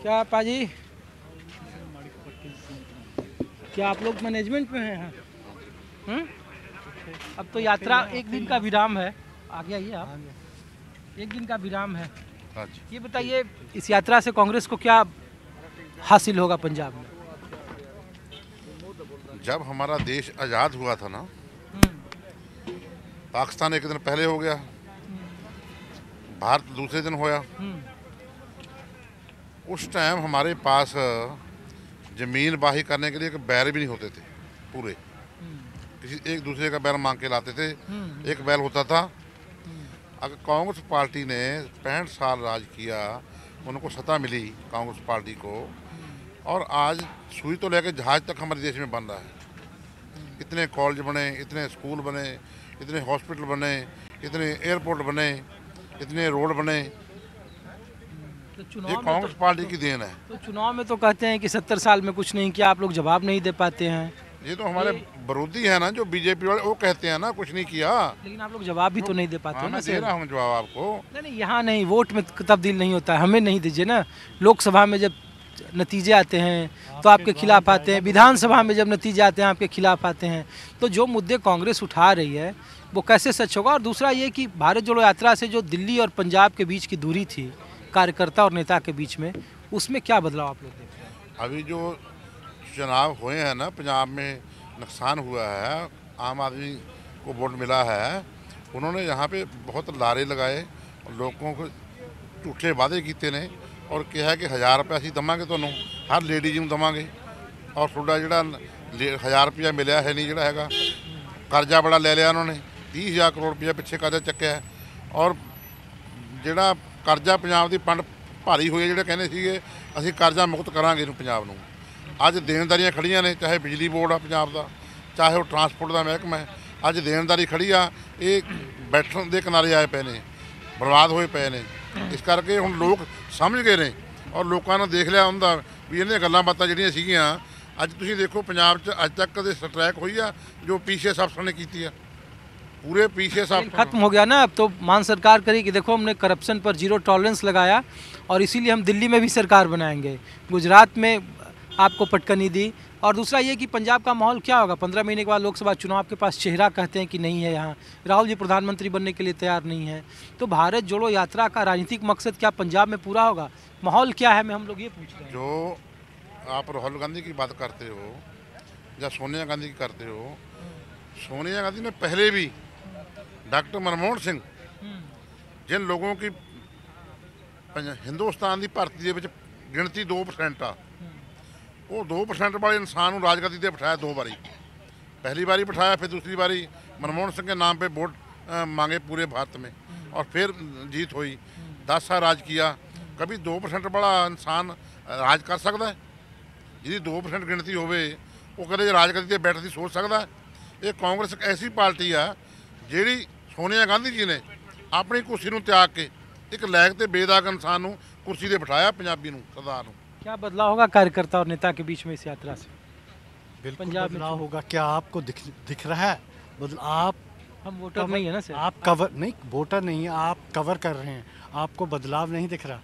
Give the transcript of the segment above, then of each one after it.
क्या पाजी, क्या आप लोग मैनेजमेंट में हैं? अब तो यात्रा एक दिन का विराम है, आगे आइए आप। एक दिन का विराम है, ये बताइए इस यात्रा से कांग्रेस को क्या हासिल होगा पंजाब में? जब हमारा देश आज़ाद हुआ था ना, पाकिस्तान एक दिन पहले हो गया, भारत दूसरे दिन होया। उस टाइम हमारे पास ज़मीन बाही करने के लिए एक बैल भी नहीं होते थे पूरे, किसी एक दूसरे का बैल मांग के लाते थे। एक बैल होता था। अगर कांग्रेस पार्टी ने 65 साल राज किया, उनको सत्ता मिली कांग्रेस पार्टी को, और आज सुई तो लेकर जहाज तक हमारे देश में बन रहा है। इतने कॉलेज बने, इतने स्कूल बने, इतने हॉस्पिटल बने, इतने एयरपोर्ट बने, इतने रोड बने। तो ये कांग्रेस पार्टी की देन है। तो चुनाव में तो कहते हैं कि 70 साल में कुछ नहीं किया, आप लोग जवाब नहीं दे पाते हैं। ये तो हमारे विरोधी है ना, जो बीजेपी वाले, वो कहते हैं ना कुछ नहीं किया, लेकिन आप लोग जवाब भी तो नहीं दे पाते हाँ, ना। मैं दे रहा हूँ जवाब आपको। नहीं, यहाँ नहीं, वोट में तब्दील नहीं होता है, हमें नहीं दीजिए ना। लोकसभा में जब नतीजे आते हैं तो आपके खिलाफ आते हैं, विधानसभा में जब नतीजे आते हैं आपके खिलाफ आते हैं। तो जो मुद्दे कांग्रेस उठा रही है वो कैसे सच होगा? और दूसरा ये कि भारत जोड़ो यात्रा से जो दिल्ली और पंजाब के बीच की दूरी थी कार्यकर्ता और नेता के बीच में, उसमें क्या बदलाव आप लोग देख रहे हैं? अभी जो चुनाव हुए हैं ना, पंजाब में नुकसान हुआ है, आम आदमी को वोट मिला है। उन्होंने यहाँ पे बहुत लारे लगाए और लोगों को झूठे वादे किए ने, और कहा कि 1000 रुपया असीं देवांगे तुहानूं, हर लेडीज नूं देवांगे, और तुहाडा जिहड़ा 1000 रुपया मिलिया है नहीं, जिहड़ा हैगा कर्जा बड़ा ले लिया उन्होंने, 30,000 करोड़ रुपया पिछे कर्जा चुक्या है। और जिहड़ा कर्जा पंजाब की पंड भारी हुई है, जिहड़े कहंदे सीगे असीं कर्जा मुक्त करांगे इहनूं पंजाब नूं, अज देनदारियां खड़ियां ने, चाहे बिजली बोर्ड आ पंजाब दा, चाहे वो ट्रांसपोर्ट का महकमा है, अज देनदारी खड़ी आ, ये बैठण दे किनारे आए पे ने, बर्बाद होए पे ने। इस करके हुण लोग समझ गए ने, और लोगों ने देख लिया हुंदा भी इन्हां गल्लां बातां जिहड़ियां सीगीआं, अज तुसीं देखो पंजाब 'च अज तक कदे स्ट्राइक हुई आ जो पीसीएस अफसर ने कीती आ, पूरे पीसीएस अफसर खत्म हो गया ना। अब तो मान सरकार करी कि देखो हमने करप्शन पर जीरो टॉलरेंस लगाया और इसीलिए हम दिल्ली में भी सरकार बनाएंगे, गुजरात में आपको पटकनी दी। और दूसरा ये कि पंजाब का माहौल क्या होगा? 15 महीने के बाद लोकसभा चुनाव, आपके पास चेहरा कहते हैं कि नहीं है यहाँ, राहुल जी प्रधानमंत्री बनने के लिए तैयार नहीं है। तो भारत जोड़ो यात्रा का राजनीतिक मकसद क्या पंजाब में पूरा होगा? माहौल क्या है, मैं हम लोग ये पूछ रहे हैं। जो आप राहुल गांधी की बात करते हो या सोनिया गांधी की करते हो, सोनिया गांधी ने पहले भी डॉक्टर मनमोहन सिंह, जिन लोगों की हिंदुस्तान की भर्ती के गिणती 2% आ, वो 2% वाले इंसान को राजगद्दी पर बिठाया 2 बारी, पहली बारी बिठाया, फिर दूसरी बारी मनमोहन सिंह के नाम पे वोट मांगे पूरे भारत में, और फिर जीत हुई। 10 साल राज किया। कभी 2% वाला इंसान राज कर सकता है? जिसकी 2% गिणती होवे वो कदे राजगद्दी पर बैठने की सोच सकता है? ये कांग्रेस एक ऐसी पार्टी है जिहड़ी सोनिया गांधी जी ने अपनी कुर्सी को त्याग के एक लायक ते बेदाग इंसान को कुर्सी पर बिठाया, पंजाबी नूं, सरदार नूं। क्या बदलाव होगा कार्यकर्ता और नेता के बीच में इस यात्रा से? बिल्कुल पंजाब में बदलाव होगा। क्या आपको दिख रहा है आप? हम वोटर नहीं है ना सर। आप कवर नहीं, वोटर नहीं है, आप कवर कर रहे हैं, आपको बदलाव नहीं दिख रहा?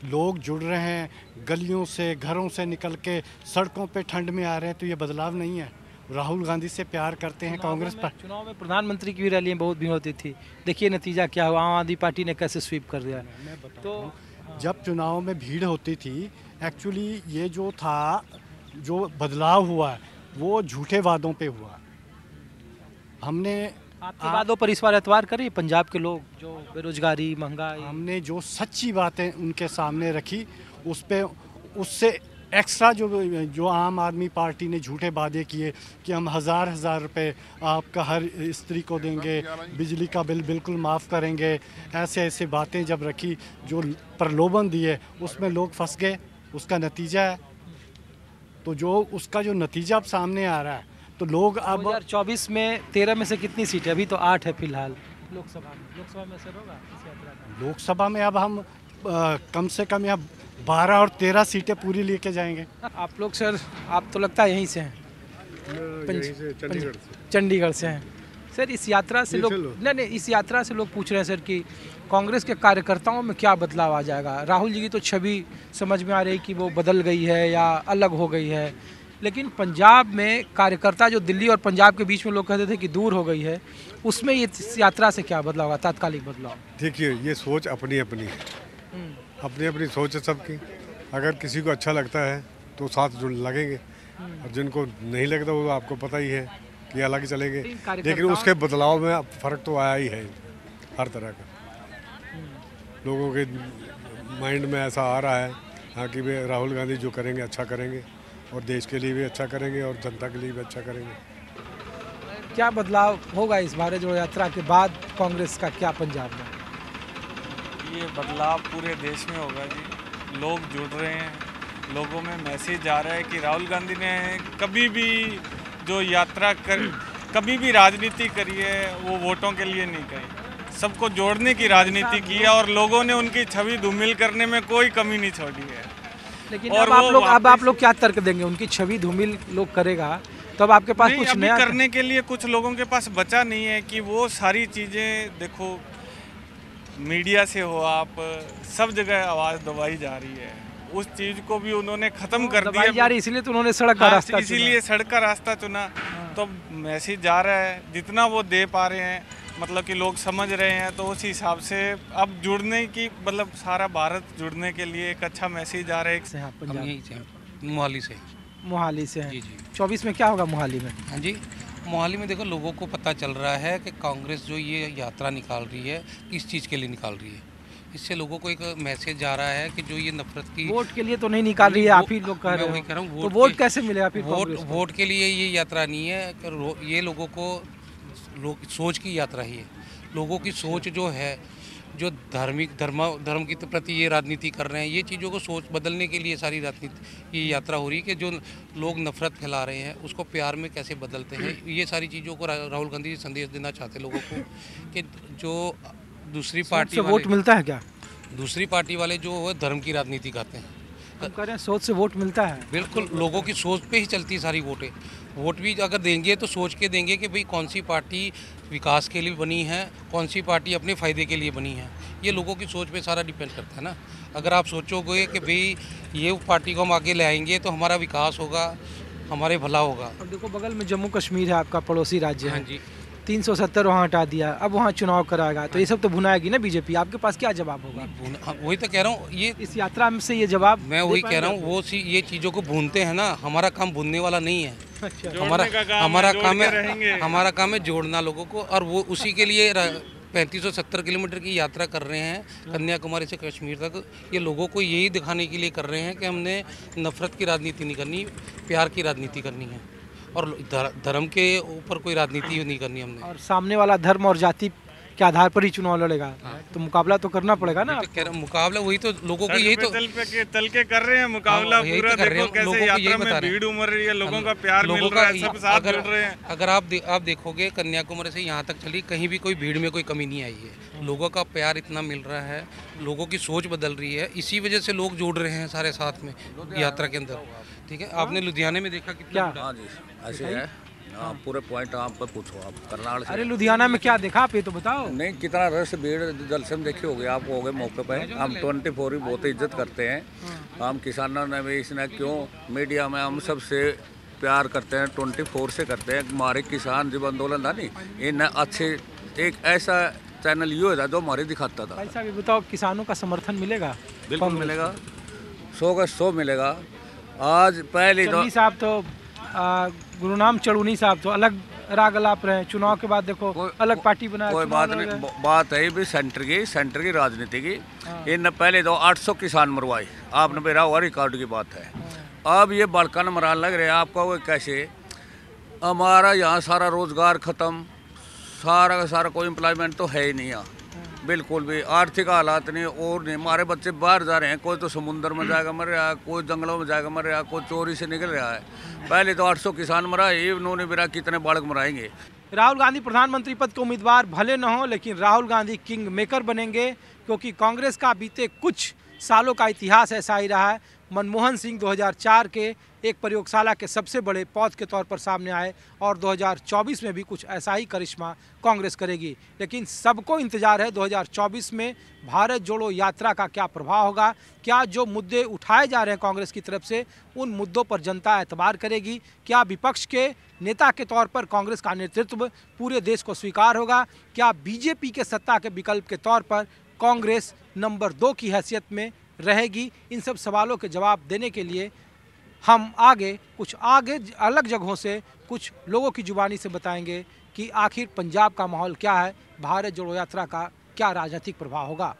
लोग जुड़ रहे हैं, गलियों से घरों से निकल के सड़कों पे ठंड में आ रहे हैं, तो ये बदलाव नहीं है? राहुल गांधी से प्यार करते हैं कांग्रेस पर। चुनाव में प्रधानमंत्री की भी रैलियाँ बहुत भी होती थी, देखिए नतीजा क्या हुआ, आम आदमी पार्टी ने कैसे स्वीप कर दिया। तो जब चुनाव में भीड़ होती थी, एक्चुअली ये जो था, जो बदलाव हुआ है वो झूठे वादों पे हुआ। हमने आपके वादों पर इस बार एतवार करें पंजाब के लोग, जो बेरोजगारी, महंगाई, हमने जो सच्ची बातें उनके सामने रखी, उस पे उससे एक्स्ट्रा जो आम आदमी पार्टी ने झूठे वादे किए कि हम हज़ार रुपए आपका हर स्त्री को देंगे, बिजली का बिल बिल्कुल माफ़ करेंगे, ऐसे बातें जब रखी, जो प्रलोभन दिए, उसमें लोग फंस गए। उसका नतीजा है। तो उसका जो नतीजा अब सामने आ रहा है, तो लोग अब 2024 में 13 में से कितनी सीटें? अभी तो 8 है फिलहाल लोकसभा में असर होगा इस यात्रा का? लोकसभा में अब हम कम से कम यहाँ 12 और 13 सीटें पूरी लेके जाएंगे। आप लोग सर, आप तो लगता है यहीं से हैं, चंडीगढ़ से हैं सर इस यात्रा से लोग नहीं इस यात्रा से लोग पूछ रहे हैं सर कि कांग्रेस के कार्यकर्ताओं में क्या बदलाव आ जाएगा। राहुल जी की तो छवि समझ में आ रही कि वो बदल गई है या अलग हो गई है, लेकिन पंजाब में कार्यकर्ता जो दिल्ली और पंजाब के बीच में लोग कहते थे कि दूर हो गई है, उसमें ये इस यात्रा से क्या बदलाव होगा, तात्कालिक बदलाव? देखिए ये सोच अपनी अपनी है, अपनी अपनी सोच है सबकी। अगर किसी को अच्छा लगता है तो साथ जुड़ लगेंगे, और जिनको नहीं लगता वो आपको पता ही है कि अलग चलेंगे। लेकिन उसके बदलाव में फ़र्क तो आया ही है हर तरह का। लोगों के माइंड में ऐसा आ रहा है हाँ कि वे राहुल गांधी जो करेंगे अच्छा करेंगे, और देश के लिए भी अच्छा करेंगे और जनता के लिए भी अच्छा करेंगे। क्या बदलाव होगा इस भारत जोड़ो यात्रा के बाद कांग्रेस का, क्या पंजाब में? ये बदलाव पूरे देश में होगा जी। लोग जुड़ रहे हैं, लोगों में मैसेज आ रहा है कि राहुल गांधी ने कभी भी जो यात्रा कभी भी राजनीति करी है वो वोटों के लिए नहीं करी, सबको जोड़ने की राजनीति की है, और लोगों ने उनकी छवि धूमिल करने में कोई कमी नहीं छोड़ी है। लेकिन और अब आप लोग क्या तर्क देंगे? उनकी छवि धूमिल लोग करेगा तो अब आपके पास कुछ नया करने के लिए कुछ लोगों के पास बचा नहीं है कि वो सारी चीज़ें देखो, मीडिया से हो आप सब जगह आवाज़ दबाई जा रही है, उस चीज़ को भी उन्होंने ख़त्म कर दिया जा रही, इसलिए तो उन्होंने सड़क का रास्ता इसीलिए सड़क का रास्ता चुना। तो मैसेज जा रहा है जितना वो दे पा रहे हैं, मतलब कि लोग समझ रहे हैं, तो उस हिसाब से अब जुड़ने की मतलब सारा भारत जुड़ने के लिए एक अच्छा मैसेज आ रहा है। मोहाली से हैं। 24 में क्या होगा मोहाली में? हाँ जी, मोहाली में देखो लोगों को पता चल रहा है कि कांग्रेस जो ये यात्रा निकाल रही है किस चीज़ के लिए निकाल रही है। इससे लोगों को एक मैसेज जा रहा है कि जो ये नफरत की वोट के लिए तो नहीं निकाल रही है, आप ही लोग कह रहे हो, तो वोट कैसे मिलेगा फिर? वोट के लिए ये यात्रा नहीं है, ये लोगों को सोच की यात्रा ही है। लोगों की सोच जो है, जो धर्म के प्रति ये राजनीति कर रहे हैं, ये चीज़ों को सोच बदलने के लिए सारी राजनीति ये यात्रा हो रही है कि जो लोग नफरत फैला रहे हैं उसको प्यार में कैसे बदलते हैं। ये सारी चीज़ों को राहुल गांधी संदेश देना चाहते लोगों को कि जो दूसरी पार्टी से वोट मिलता है क्या? दूसरी पार्टी वाले जो है धर्म की राजनीति करते हैं। हम कह रहे हैं सोच से वोट मिलता है। बिल्कुल, लोगों की सोच पे ही चलती है सारी वोटें। वोट भी अगर देंगे तो सोच के देंगे कि भाई कौन सी पार्टी विकास के लिए बनी है, कौन सी पार्टी अपने फ़ायदे के लिए बनी है। ये लोगों की सोच पे सारा डिपेंड करता है ना। अगर आप सोचोगे कि भाई ये पार्टी को हम आगे ले आएंगे तो हमारा विकास होगा, हमारे भला होगा। अब देखो बगल में जम्मू कश्मीर है, आपका पड़ोसी राज्य है। हाँ जी, 370 वहाँ हटा दिया, अब वहाँ चुनाव कराएगा, तो ये सब तो भुनाएगी ना बीजेपी। आपके पास क्या जवाब होगा? वही तो कह रहा हूँ, ये इस यात्रा में से ये जवाब मैं वही कह रहा हूँ, वो ये चीज़ों को भूनते हैं ना। हमारा काम भूनने वाला नहीं है। हमारा काम है जोड़ना लोगों को, और वो उसी के लिए 3570 किलोमीटर की यात्रा कर रहे हैं कन्याकुमारी से कश्मीर तक। ये लोगों को यही दिखाने के लिए कर रहे हैं कि हमने नफरत की राजनीति नहीं करनी, प्यार की राजनीति करनी है, और धर्म के ऊपर कोई राजनीति नहीं करनी हमने। और सामने वाला धर्म और जाति के आधार पर ही चुनाव लड़ेगा, तो मुकाबला तो करना पड़ेगा ना। तो मुकाबला वही तो लोगों को यही तो चल के कर रहे हैं मुकाबला पूरा। देखो कैसे यात्रा में भीड़ उमड़ रही है, लोगों का प्यार मिल रहा है, सब साथ जुड़ रहे हैं। अगर आप देखोगे कन्याकुमारी से यहाँ तक चली, कहीं भी कोई भीड़ में कोई कमी नहीं आई है। लोगों का प्यार इतना मिल रहा है, लोगों की सोच बदल रही है, इसी वजह से लोग जुड़ रहे हैं सारे साथ में यात्रा के अंदर। ठीक है, आपने लुधियाने में देखा कितना? हाँ जी, ऐसे है। हाँ, पूरे पॉइंट आप पर पूछो, आप करनाल से। अरे लुधियाना में क्या देखा आप, ये तो बताओ। नहीं, कितना रश भीड़ जल से देखी होगी आप, हो गए मौके पे। हम 24 ही बहुत इज्जत करते हैं। हम किसानों ने भी इसने क्यों मीडिया में हम सबसे प्यार करते हैं, 24 से करते हैं। हमारे किसान जब आंदोलन था नहीं, इन अच्छे एक ऐसा चैनल ये था जो हमारे दिखाता था। भाई साहब ये बताओ, किसानों का समर्थन मिलेगा? बिल्कुल मिलेगा, 100 का 100 मिलेगा। आज पहले तो साहब तो गुरुनाम चढ़ूनी साहब तो अलग राग अलाप रहे हैं, चुनाव के बाद देखो अलग पार्टी बनाया। कोई बात नहीं, बात है भी सेंटर की राजनीति की। इनने पहले तो 800 किसान मरवाए, आपने मेरा हुआ रिकॉर्ड की बात है। अब ये बड़कन मरान लग रहे हैं आपका। वो कैसे? हमारा यहाँ सारा रोजगार खत्म, सारा का सारा कोई एम्प्लॉयमेंट तो है ही नहीं यहाँ, बिल्कुल भी। आर्थिक हालात नहीं और नहीं। हमारे बच्चे बाहर जा रहे हैं, कोई तो समुद्र में जाएगा मर रहा है, कोई जंगलों में जाएगा मर रहा है, कोई चोरी से निकल रहा है। पहले तो 800 किसान मरा, ये उन्होंने मेरा कितने बालक मराएंगे। राहुल गांधी प्रधानमंत्री पद के उम्मीदवार भले न हो, लेकिन राहुल गांधी किंग मेकर बनेंगे, क्योंकि कांग्रेस का बीते कुछ सालों का इतिहास ऐसा ही रहा है। मनमोहन सिंह 2004 के एक प्रयोगशाला के सबसे बड़े पौध के तौर पर सामने आए और 2024 में भी कुछ ऐसा ही करिश्मा कांग्रेस करेगी। लेकिन सबको इंतजार है 2024 में भारत जोड़ो यात्रा का क्या प्रभाव होगा, क्या जो मुद्दे उठाए जा रहे हैं कांग्रेस की तरफ से उन मुद्दों पर जनता एतबार करेगी, क्या विपक्ष के नेता के तौर पर कांग्रेस का नेतृत्व पूरे देश को स्वीकार होगा, क्या बीजेपी के सत्ता के विकल्प के तौर पर कांग्रेस नंबर 2 की हैसियत में रहेगी। इन सब सवालों के जवाब देने के लिए हम आगे अलग जगहों से कुछ लोगों की जुबानी से बताएंगे कि आखिर पंजाब का माहौल क्या है, भारत जोड़ो यात्रा का क्या राजनीतिक प्रभाव होगा।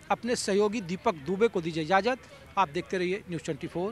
अपने सहयोगी दीपक दुबे को दीजिए इजाज़त। आप देखते रहिए न्यूज़ 24।